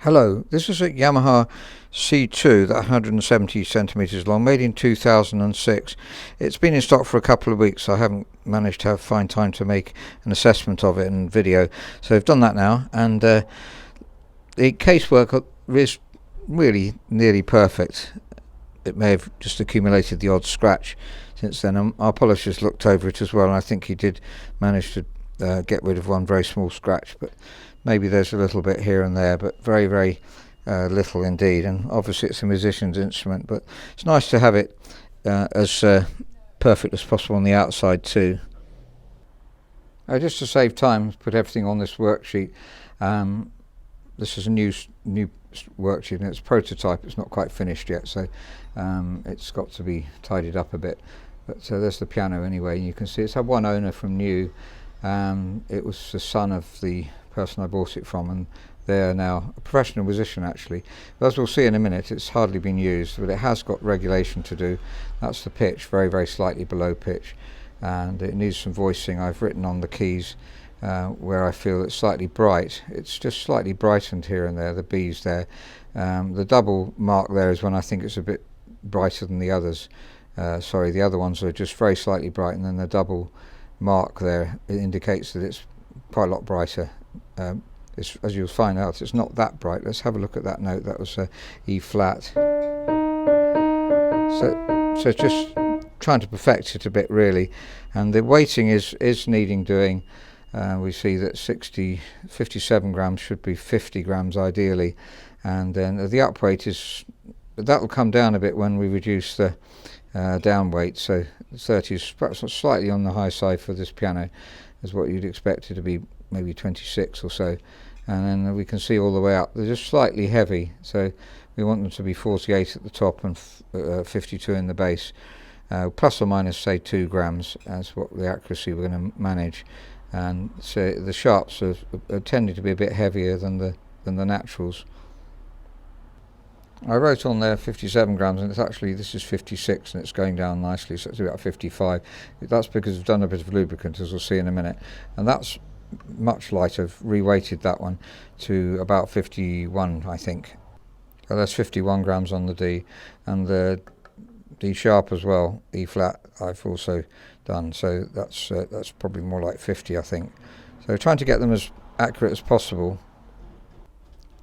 Hello, this is a Yamaha C2, that 170 centimeters long, made in 2006. It's been in stock for a couple of weeks, so I haven't managed to find time to make an assessment of it in video. So I've done that now, and the casework is really nearly perfect. It may have just accumulated the odd scratch since then. Our polisher's looked over it as well, and I think he did manage to get rid of one very small scratch, but maybe there's a little bit here and there, but very, very little indeed. And obviously it's a musician's instrument, but it's nice to have it as perfect as possible on the outside too. Just to save time, put everything on this worksheet. This is a new worksheet, and it's a prototype. It's not quite finished yet, so it's got to be tidied up a bit. But there's the piano anyway, and you can see it's had one owner from new. It was the son of the person I bought it from, and they're now a professional musician actually. But as we'll see in a minute, it's hardly been used, but it has got regulation to do. That's the pitch, very, very slightly below pitch, and it needs some voicing. I've written on the keys where I feel it's slightly bright. It's just slightly brightened here and there, the B's there. The double mark there is when I think it's a bit brighter than the others. Sorry, the other ones are just very slightly bright, and then the double mark there, it indicates that it's quite a lot brighter. As you'll find out, it's not that bright. Let's have a look at that note. That was E flat. So just trying to perfect it a bit really, and the weighting is needing doing. We see that 57 grams should be 50 grams ideally, and then the up weight that'll come down a bit when we reduce the down weight. So 30 is perhaps slightly on the high side for this piano, is what you'd expect it to be, maybe 26 or so. And then we can see all the way up, they're just slightly heavy, so we want them to be 48 at the top and 52 in the base, plus or minus say 2 grams. That's what the accuracy we're going to manage. And so the sharps are tending to be a bit heavier than the naturals. I wrote on there 57 grams, and it's actually, this is 56, and it's going down nicely, so it's about 55. That's because I've done a bit of lubricant, as we'll see in a minute, and that's much lighter. I've reweighted that one to about 51, I think. So that's 51 grams on the D, and the D sharp as well, E flat, I've also done, so that's probably more like 50, I think. So trying to get them as accurate as possible.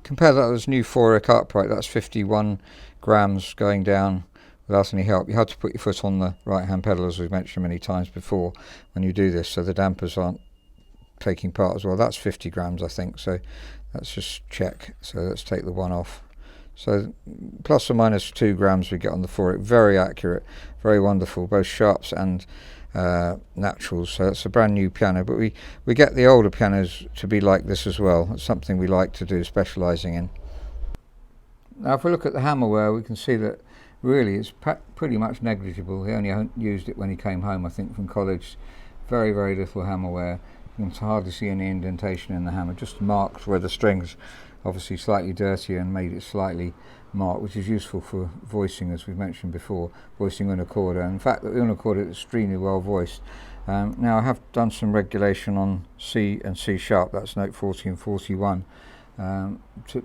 Compare that with this new 4-ick upright, that's 51 grams going down without any help. You had to put your foot on the right hand pedal, as we've mentioned many times before, when you do this, so the dampers aren't taking part as well. That's 50 grams, I think, so let's just check. So let's take the one off. So plus or minus 2 grams we get on the 4-ick. Very accurate, very wonderful, both sharps and naturals. So it's a brand new piano, but we get the older pianos to be like this as well. It's something we like to do, specialising in. Now if we look at the hammer wear, we can see that really it's pretty much negligible. He only used it when he came home, I think, from college. Very, very little hammer wear. You can hardly see any indentation in the hammer, just marks where the strings obviously slightly dirtier and made it slightly marked, which is useful for voicing, as we've mentioned before, voicing unicorda. In fact, the unicorda is extremely well voiced. Now I have done some regulation on C and C sharp, that's note 40 and 41,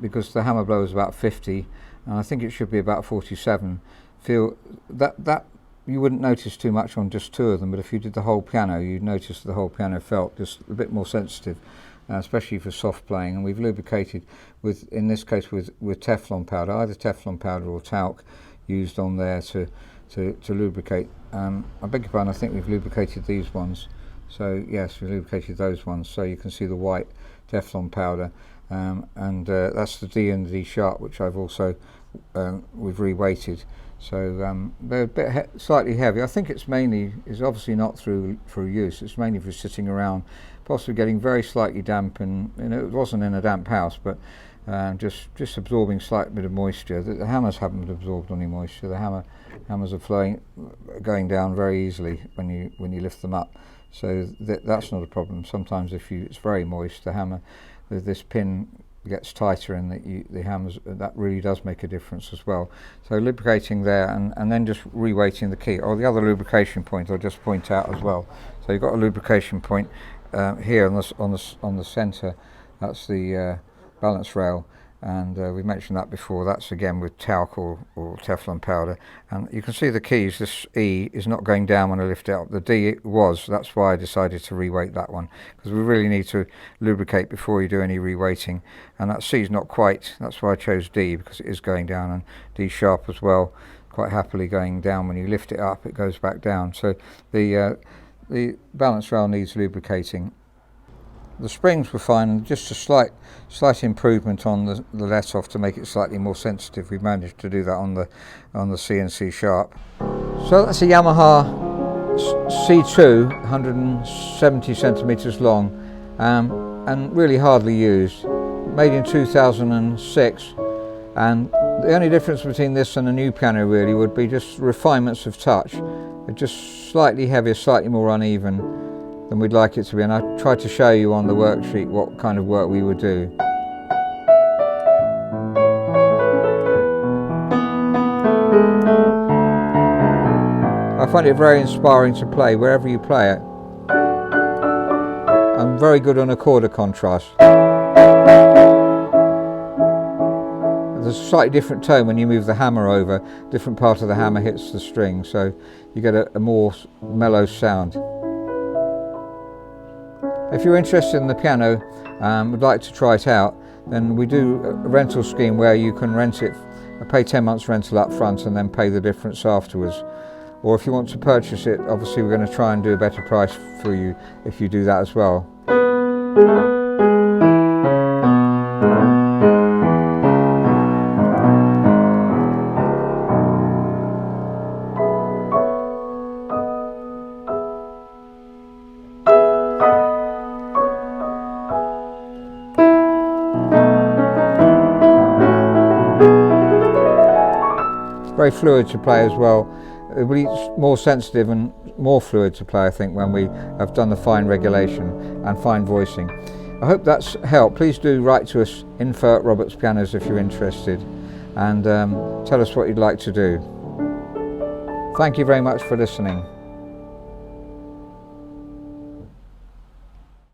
because the hammer blow is about 50, and I think it should be about 47. Feel that you wouldn't notice too much on just 2 of them, but if you did the whole piano, you'd notice the whole piano felt just a bit more sensitive, especially for soft playing. And we've lubricated with, in this case, with Teflon powder, either Teflon powder or talc, used on there to lubricate. I beg your pardon, I think we've lubricated these ones. So yes, we lubricated those ones. So you can see the white Teflon powder, and that's the D and the D sharp, which I've also we've reweighted. So they're a bit slightly heavy. I think it's obviously not through use. It's mainly for sitting around, possibly getting very slightly damp, and it wasn't in a damp house, but just absorbing slight bit of moisture. The hammers haven't absorbed any moisture. The hammers are going down very easily when you lift them up. So that's not a problem. Sometimes if it's very moist, the hammer with this pin gets tighter, and the hammers, that really does make a difference as well. So lubricating there, and then just reweighting the key. The other lubrication point I'll just point out as well. So you've got a lubrication point here on the centre. That's the balance rail, and we mentioned that before. That's again with talc or Teflon powder, and you can see the keys. This E is not going down when I lift it up. The D was. That's why I decided to reweight that one, because we really need to lubricate before you do any reweighting. And that C is not quite. That's why I chose D, because it is going down, and D sharp as well, quite happily going down. When you lift it up, it goes back down. So the balance rail needs lubricating. The springs were fine, and just a slight improvement on the let-off to make it slightly more sensitive. We managed to do that on the CNC sharp. So that's a Yamaha C2, 170 centimeters long, and really hardly used. Made in 2006, and the only difference between this and a new piano really would be just refinements of touch. It's just slightly heavier, slightly more uneven than we'd like it to be, and I tried to show you on the worksheet what kind of work we would do. I find it very inspiring to play wherever you play it. I'm very good on a chord of contrast. There's a slightly different tone when you move the hammer over. Different part of the hammer hits the string, so you get a more mellow sound. If you're interested in the piano, would like to try it out, then we do a rental scheme where you can rent it, pay 10 months rental up front and then pay the difference afterwards. Or if you want to purchase it, obviously we're going to try and do a better price for you if you do that as well. Very fluid to play as well. It will be more sensitive and more fluid to play, I think, when we have done the fine regulation and fine voicing. I hope that's helped. Please do write to us, info@robertspianos, if you're interested, and tell us what you'd like to do. Thank you very much for listening.